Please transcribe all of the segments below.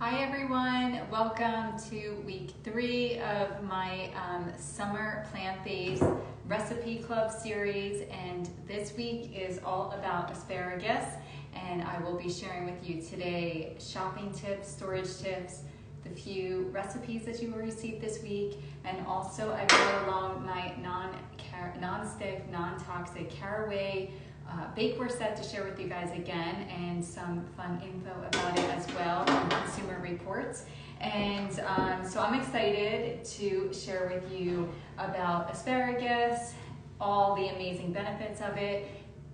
Hi everyone, welcome to week 3 of my summer plant-based recipe club series, and this week is all about asparagus, and I will be sharing with you today shopping tips, storage tips, the few recipes that you will receive this week, and also I brought along my non-stick, non-toxic caraway bakeware set to share with you guys again, and some fun info about it as well from Consumer Reports. And so I'm excited to share with you about asparagus, all the amazing benefits of it,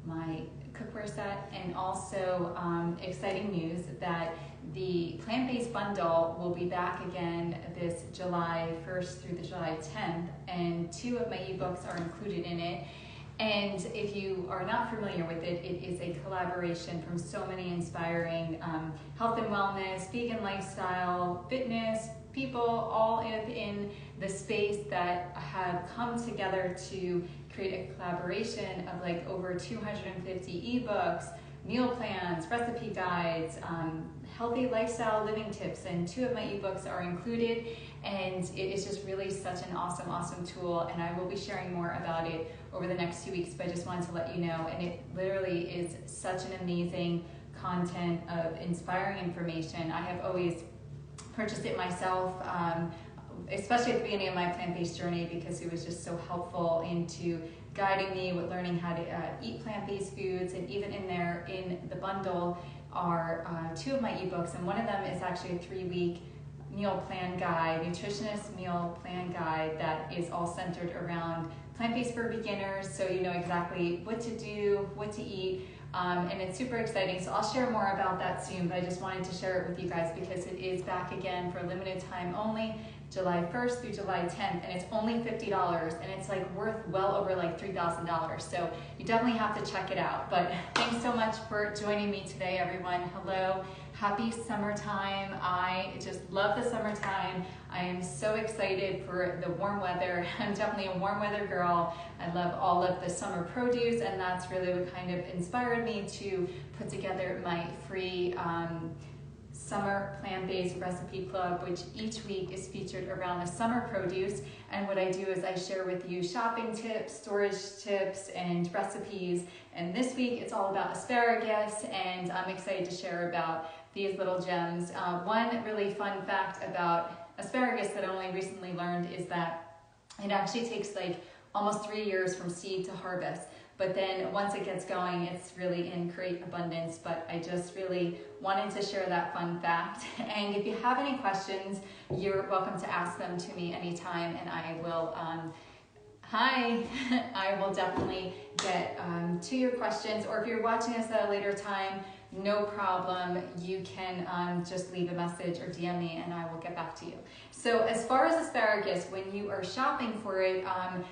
my cookware set, and also exciting news that the plant-based bundle will be back again this July 1st through the July 10th, and 2 of my ebooks are included in it. And if you are not familiar with it, it is a collaboration from so many inspiring health and wellness, vegan lifestyle, fitness people, all in the space that have come together to create a collaboration of like over 250 ebooks, meal plans, recipe guides, healthy lifestyle living tips, and 2 of my ebooks are included, and it is just really such an awesome tool, and I will be sharing more about it over the next 2 weeks, but I just wanted to let you know, and it literally is such an amazing content of inspiring information. I have always purchased it myself, especially at the beginning of my plant-based journey, because it was just so helpful into guiding me with learning how to eat plant-based foods. And even in the bundle are 2 of my ebooks, and one of them is actually a 3-week meal plan guide, nutritionist meal plan guide that is all centered around plant-based for beginners, so you know exactly what to do, what to eat, and it's super exciting. So I'll share more about that soon, but I just wanted to share it with you guys because it is back again for a limited time only, July 1st through July 10th, and it's only $50, and it's like worth well over like $3,000. So you definitely have to check it out. But thanks so much for joining me today, everyone. Hello, happy summertime. I just love the summertime. I am so excited for the warm weather. I'm definitely a warm weather girl. I love all of the summer produce, and that's really what kind of inspired me to put together my free summer plant-based recipe club, which each week is featured around the summer produce. And what I do is I share with you shopping tips, storage tips, and recipes. And this week it's all about asparagus, and I'm excited to share about these little gems. One really fun fact about asparagus that I only recently learned is that it actually takes like almost 3 years from seed to harvest. But then once it gets going, it's really in great abundance. But I just really wanted to share that fun fact. And if you have any questions, you're welcome to ask them to me anytime, and I will, I will definitely get to your questions. Or if you're watching us at a later time, no problem. You can just leave a message or DM me, and I will get back to you. So as far as asparagus, when you are shopping for it,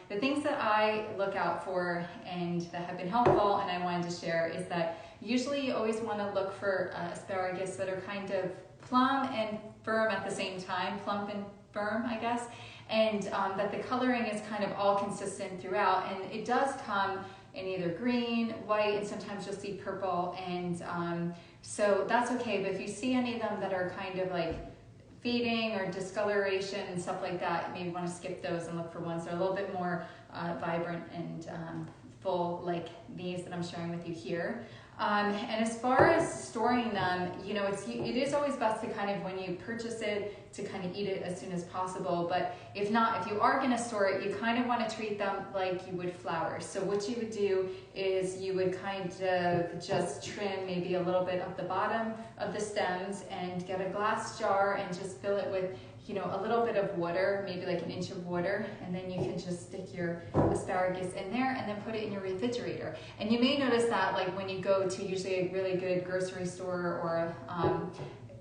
the things that I look out for and that have been helpful and I wanted to share is that usually you always want to look for asparagus that are kind of plump and firm at the same time, plump and firm, I guess, and that the coloring is kind of all consistent throughout, and it does come in either green, white, and sometimes you'll see purple, and so that's okay. But if you see any of them that are kind of like fading or discoloration and stuff like that, you maybe want to skip those and look for ones that are a little bit more vibrant and full, like these that I'm sharing with you here. And as far as storing them, you know, it is always best to kind of, when you purchase it, to kind of eat it as soon as possible. But if not, if you are going to store it, you kind of want to treat them like you would flowers. So what you would do is you would kind of just trim maybe a little bit of the bottom of the stems and get a glass jar and just fill it with, you know, a little bit of water, maybe like an inch of water, and then you can just stick your asparagus in there and then put it in your refrigerator. And you may notice that like when you go to usually a really good grocery store, or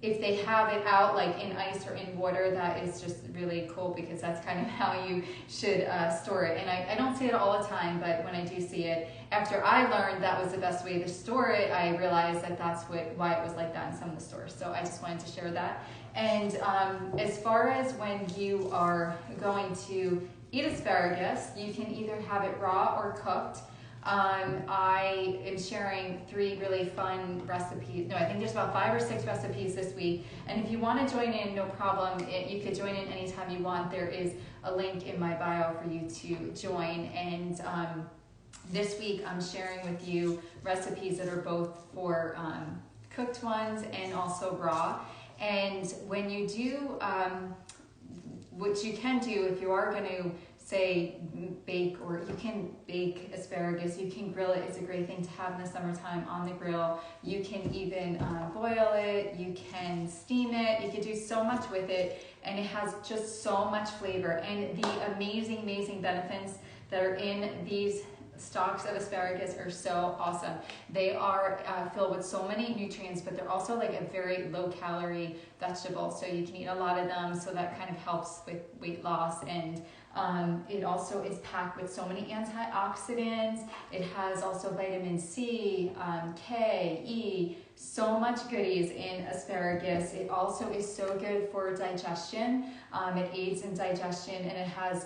if they have it out like in ice or in water, that is just really cool, because that's kind of how you should store it. And I don't see it all the time, but when I do see it, after I learned that was the best way to store it, I realized that that's why it was like that in some of the stores. So I just wanted to share that. And as far as when you are going to eat asparagus, you can either have it raw or cooked. I am sharing 3 really fun recipes. No, I think there's about 5 or 6 recipes this week. And if you want to join in, no problem. You could join in anytime you want. There is a link in my bio for you to join. And this week I'm sharing with you recipes that are both for cooked ones and also raw. And when you do, what you can do if you are going to say bake, or you can bake asparagus, you can grill it. It's a great thing to have in the summertime on the grill. You can even boil it, you can steam it, you can do so much with it, and it has just so much flavor. And the amazing benefits that are in these stalks of asparagus are so awesome. They are filled with so many nutrients, but they're also like a very low calorie vegetable, so you can eat a lot of them, so that kind of helps with weight loss. And it also is packed with so many antioxidants. It has also vitamin C, K, E, so much goodies in asparagus. It also is so good for digestion. It aids in digestion, and it has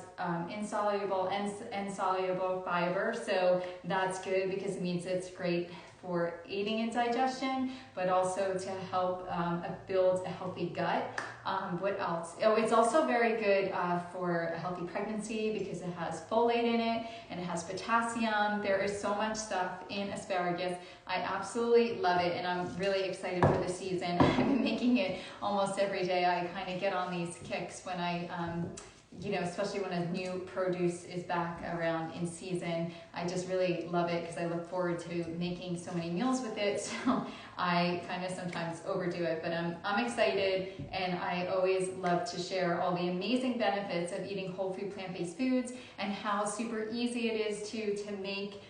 insoluble and soluble fiber, so that's good because it means it's great for aiding in digestion, but also to help build a healthy gut. What else? Oh, it's also very good for a healthy pregnancy because it has folate in it and it has potassium. There is so much stuff in asparagus. I absolutely love it, and I'm really excited for the season. I've been making it almost every day. I kind of get on these kicks when I especially when a new produce is back around in season. I just really love it because I look forward to making so many meals with it. So I kind of sometimes overdo it, but I'm excited, and I always love to share all the amazing benefits of eating whole food plant-based foods and how super easy it is to make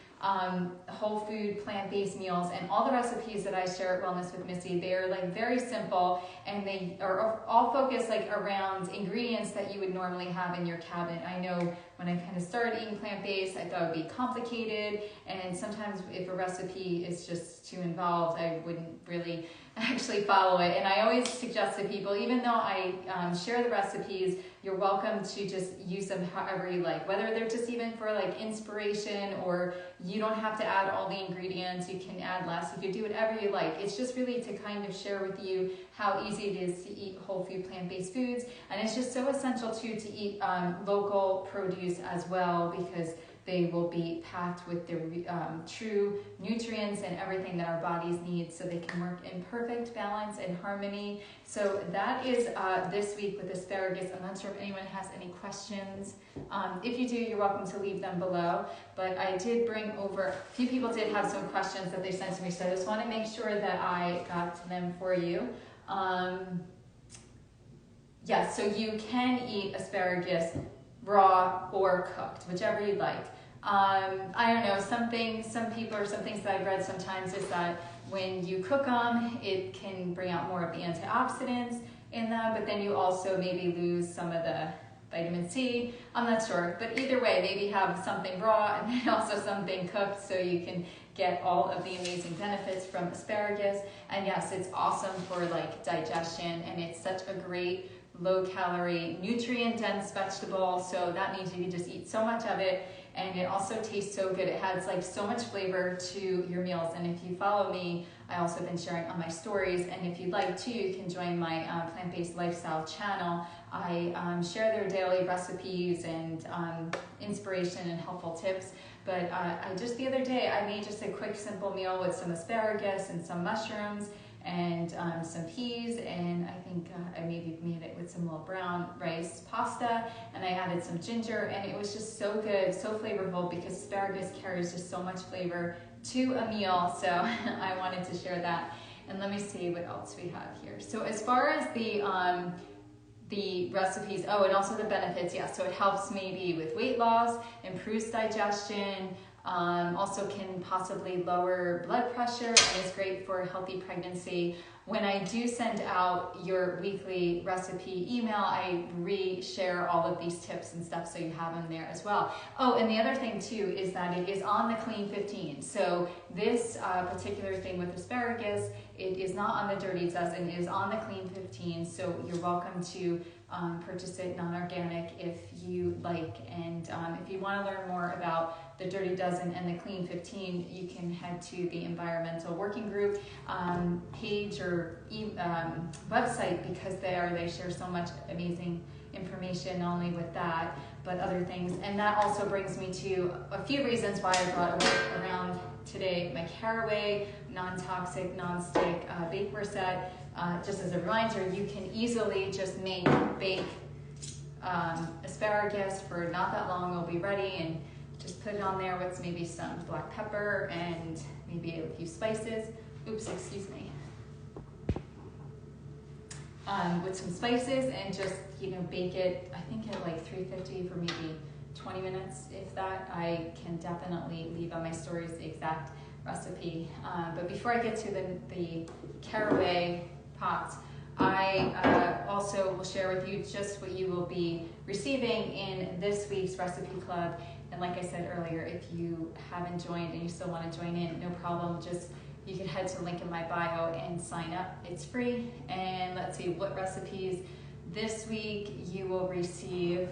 whole food plant-based meals. And all the recipes that I share at Wellness with Missy, they're like very simple, and they are all focused like around ingredients that you would normally have in your cabinet. I know when I kind of started eating plant-based, I thought it would be complicated, and sometimes if a recipe is just too involved, I wouldn't really actually follow it. And I always suggest to people, even though I share the recipes, you're welcome to just use them however you like, whether they're just even for like inspiration, or you don't have to add all the ingredients, you can add less, you can do whatever you like. It's just really to kind of share with you how easy it is to eat whole food plant-based foods. And it's just so essential too to eat local produce as well, because they will be packed with the true nutrients and everything that our bodies need, so they can work in perfect balance and harmony. So that is this week with asparagus. I'm not sure if anyone has any questions. If you do, you're welcome to leave them below. But I did bring over, a few people did have some questions that they sent to me, so I just want to make sure that I got to them for you. Yes, so you can eat asparagus raw or cooked, whichever you like. I don't know, some people, or some things that I've read sometimes is that when you cook them, it can bring out more of the antioxidants in them, but then you also maybe lose some of the vitamin C. I'm not sure, but either way, maybe have something raw and then also something cooked, so you can get all of the amazing benefits from asparagus. And yes, it's awesome for like digestion, and it's such a great low calorie, nutrient dense vegetable, so that means you can just eat so much of it. And it also tastes so good. It has like so much flavor to your meals. And if you follow me, I also have been sharing on my stories, and if you'd like to, you can join my plant-based lifestyle channel. I share their daily recipes and inspiration and helpful tips. But I just the other day, I made just a quick simple meal with some asparagus and some mushrooms and some peas, and I think I maybe made it with some little brown rice pasta, and I added some ginger, and it was just so good, so flavorful, because asparagus carries just so much flavor to a meal. So I wanted to share that. And let me see what else we have here. So as far as the recipes, oh, and also the benefits, yeah, so it helps maybe with weight loss, improves digestion, also can possibly lower blood pressure, and is great for a healthy pregnancy. When I do send out your weekly recipe email, I re-share all of these tips and stuff, so you have them there as well. Oh, and the other thing too is that it is on the Clean 15. So this particular thing with asparagus it is not on the Dirty Dozen, it is on the Clean 15, so you're welcome to purchase it non-organic if you like. And if you want to learn more about the Dirty Dozen and the Clean 15, you can head to the Environmental Working Group page or website, because they share so much amazing information, not only with that, but other things. And that also brings me to a few reasons why I brought around today my Caraway non-toxic, non-stick bakeware set. Just as a reminder, you can easily just bake asparagus for not that long. It'll be ready, and just put it on there with maybe some black pepper and maybe a few spices. Oops, excuse me. With some spices, and just bake it, I think at like 350 for maybe 20 minutes, if that. I can definitely leave on my stories the exact recipe. But before I get to the Caraway pots, I also will share with you just what you will be receiving in this week's recipe club. And like I said earlier, if you haven't joined and you still want to join in, no problem. You can head to the link in my bio and sign up. It's free. And let's see what recipes this week you will receive.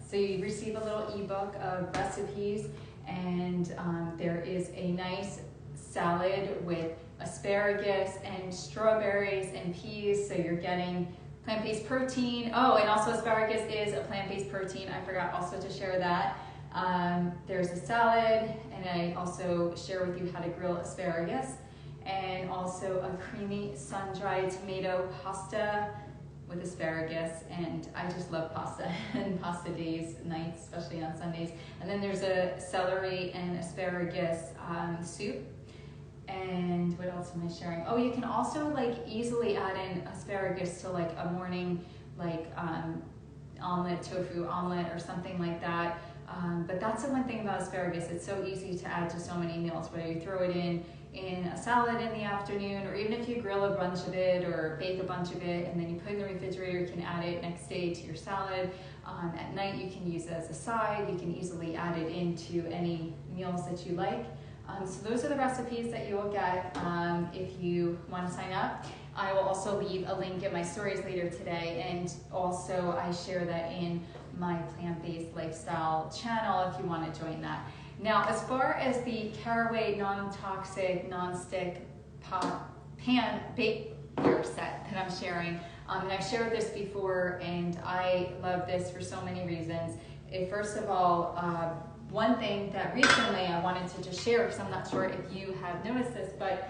So you receive a little ebook of recipes, and there is a nice salad with asparagus and strawberries and peas. So you're getting plant-based protein. Oh, and also asparagus is a plant-based protein. I forgot also to share that. There's a salad, and I also share with you how to grill asparagus, and also a creamy sun-dried tomato pasta with asparagus. And I just love pasta and pasta days, nights, especially on Sundays. And then there's a celery and asparagus soup. And what else am I sharing? Oh, you can also easily add in asparagus to a morning omelet, tofu omelet or something like that. But that's the one thing about asparagus, it's so easy to add to so many meals, whether you throw it in a salad in the afternoon, or even if you grill a bunch of it or bake a bunch of it and then you put it in the refrigerator, you can add it next day to your salad. At night you can use it as a side. You can easily add it into any meals that you like. So those are the recipes that you will get if you want to sign up. I will also leave a link in my stories later today, and also I share that in my plant-based lifestyle channel if you want to join that. Now, as far as the Caraway non-toxic, non-stick pan bakeware set that I'm sharing, and I've shared this before, and I love this for so many reasons. First of all, one thing that recently I wanted to just share, because I'm not sure if you have noticed this, but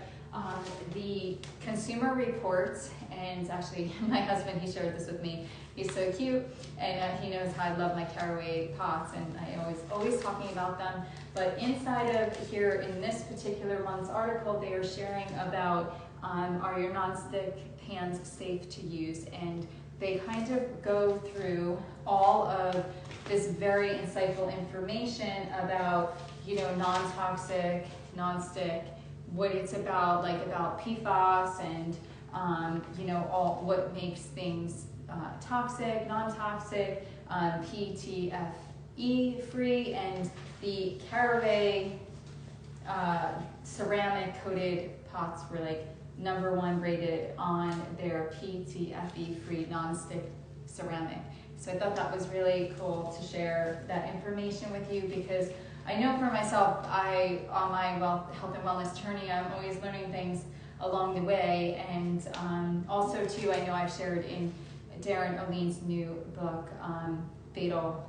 the Consumer Reports, and actually my husband, he shared this with me. He's so cute, and he knows how I love my Caraway pots, and I always talking about them. But inside of here, in this particular month's article, they are sharing about are your nonstick pans safe to use, and they kind of go through all of this very insightful information about non-toxic, non-stick, what it's about, about PFAS and all what makes things toxic, non-toxic, PTFE free, and the Caraway ceramic coated pots were #1 rated on their PTFE free non-stick ceramic. So I thought that was really cool to share that information with you, because I know for myself, on my health and wellness journey, I'm always learning things along the way. And also too, I know I've shared in Darren O'Lean's new book, Fatal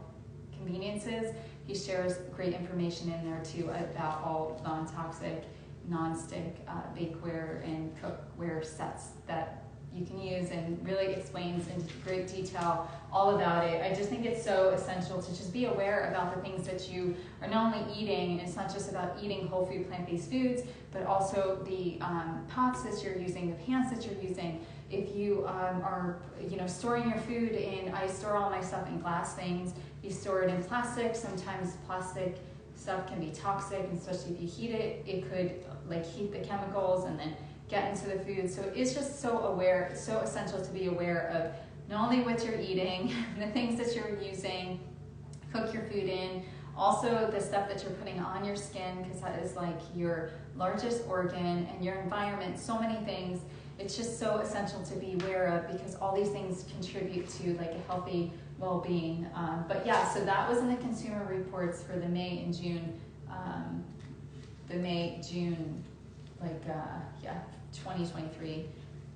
Conveniences. He shares great information in there too about all non-toxic, non-stick bakeware and cookware sets that you can use, and really explains in great detail all about it. I just think it's so essential to just be aware about the things that you are not only eating, and it's not just about eating whole food plant-based foods, but also the pots that you're using, the pans that you're using. If you are storing your food in, I store all my stuff in glass things. If you store it in plastic, sometimes plastic stuff can be toxic, and especially if you heat it, it could heat the chemicals and then get into the food. So it's just so essential to be aware of not only what you're eating, the things that you're using, cook your food in, Also the stuff that you're putting on your skin, because that is like your largest organ, and your environment, so many things. It's just so essential to be aware of, because all these things contribute to like a healthy well-being. But yeah, so that was in the consumer reports for the May and June, like 2023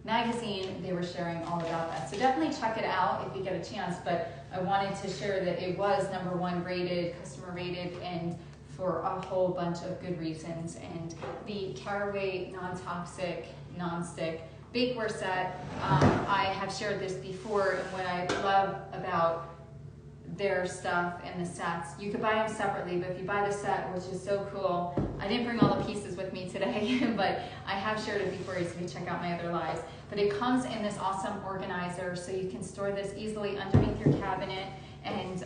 magazine. They were sharing all about that. So definitely check it out if you get a chance. But I wanted to share that it was #1 rated, customer rated, and for a whole bunch of good reasons. And the caraway non-toxic, non-stick bakeware set, I have shared this before, and what I love about their stuff and the sets, you could buy them separately, but if you buy the set, which is so cool, I didn't bring all the pieces with me today, but I have shared it before, so you can check out my other lives. But it comes in this awesome organizer, so you can store this easily underneath your cabinet, and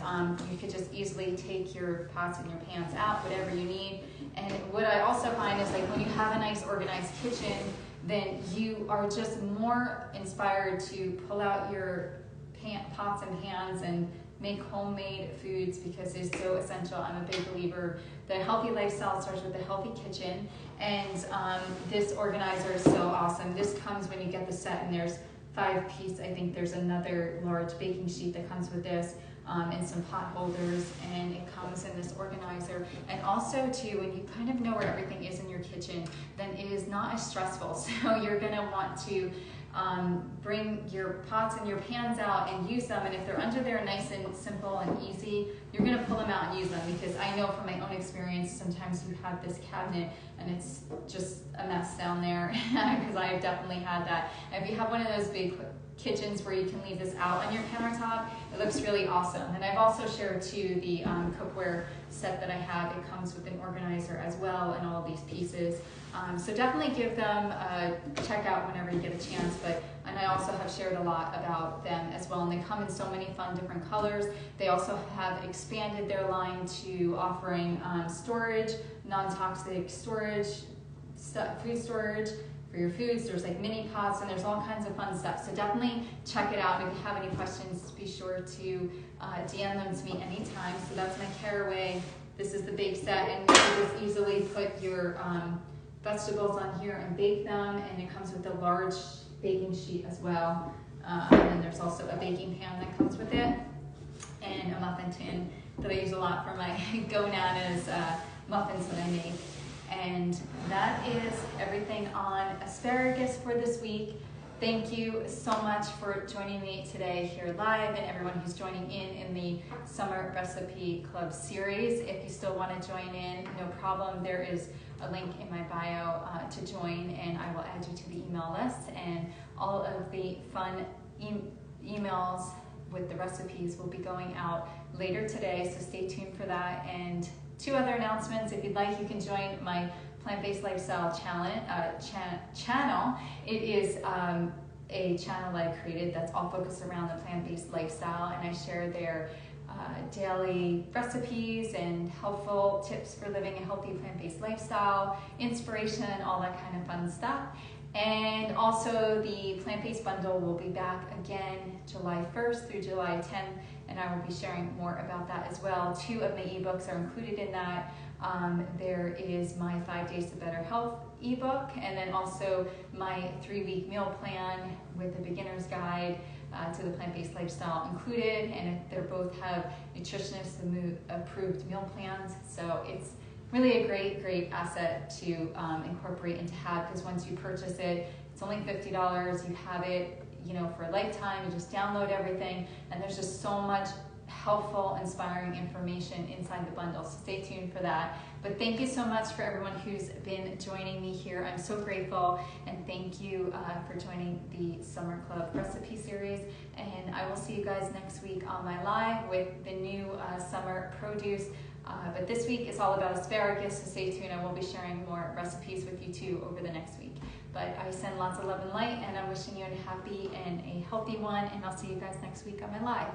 you could just easily take your pots and your pans out, whatever you need. And what I also find is, like, when you have a nice organized kitchen, then you are just more inspired to pull out your pots and pans and make homemade foods, because it's so essential. I'm a big believer that a healthy lifestyle starts with a healthy kitchen, and this organizer is so awesome. This comes when you get the set, and there's 5-piece. I think there's another large baking sheet that comes with this, and some pot holders, and it comes in this organizer. And also too, when you kind of know where everything is in your kitchen, then it is not as stressful. So you're gonna want to bring your pots and your pans out and use them, and if they're under there nice and simple and easy, you're going to pull them out and use them, because I know from my own experience, sometimes you have this cabinet and it's just a mess down there, because I've definitely had that. And if you have one of those big kitchens where you can leave this out on your countertop, it looks really awesome. And I've also shared too the cookware set that I have. It comes with an organizer as well, and all of these pieces. So definitely give them a check out whenever you get a chance. And I also have shared a lot about them as well, and they come in so many fun different colors. They also have expanded their line to offering storage, non-toxic storage, food storage for your foods. There's like mini pots, and there's all kinds of fun stuff. So definitely check it out. If you have any questions, be sure to DM them to me anytime. So that's my caraway. This is the bake set, and you can just easily put your vegetables on here and bake them, and it comes with a large baking sheet as well. And then there's also a baking pan that comes with it, and a muffin tin that I use a lot for my gonanas muffins that I make. And that is everything on asparagus for this week. Thank you so much for joining me today here live, and everyone who's joining in the Summer Recipe Club series. If you still want to join in, no problem. There is a link in my bio to join, and I will add you to the email list. And all of the fun emails with the recipes will be going out later today, so stay tuned for that. And 2 other announcements. If you'd like, you can join my plant-based lifestyle channel. It is a channel that I created that's all focused around the plant-based lifestyle, and I share their daily recipes and helpful tips for living a healthy plant-based lifestyle, inspiration, all that kind of fun stuff. And also the plant-based bundle will be back again July 1st through July 10th, and I will be sharing more about that as well. 2 of my ebooks are included in that. There is my 5 Days to Better Health ebook, and then also my 3-week meal plan with a beginner's guide to the plant-based lifestyle included, and they both have nutritionist approved meal plans. So it's really a great asset to incorporate and to have, because once you purchase it, it's only $50. You have it, for a lifetime. You just download everything, and there's just so much helpful, inspiring information inside the bundle. So stay tuned for that. But thank you so much for everyone who's been joining me here. I'm so grateful, and thank you for joining the Summer Club Recipe Series. And I will see you guys next week on my live with the new summer produce. But this week is all about asparagus, so stay tuned. I will be sharing more recipes with you too over the next week. But I send lots of love and light, and I'm wishing you a happy and a healthy one, and I'll see you guys next week on my live.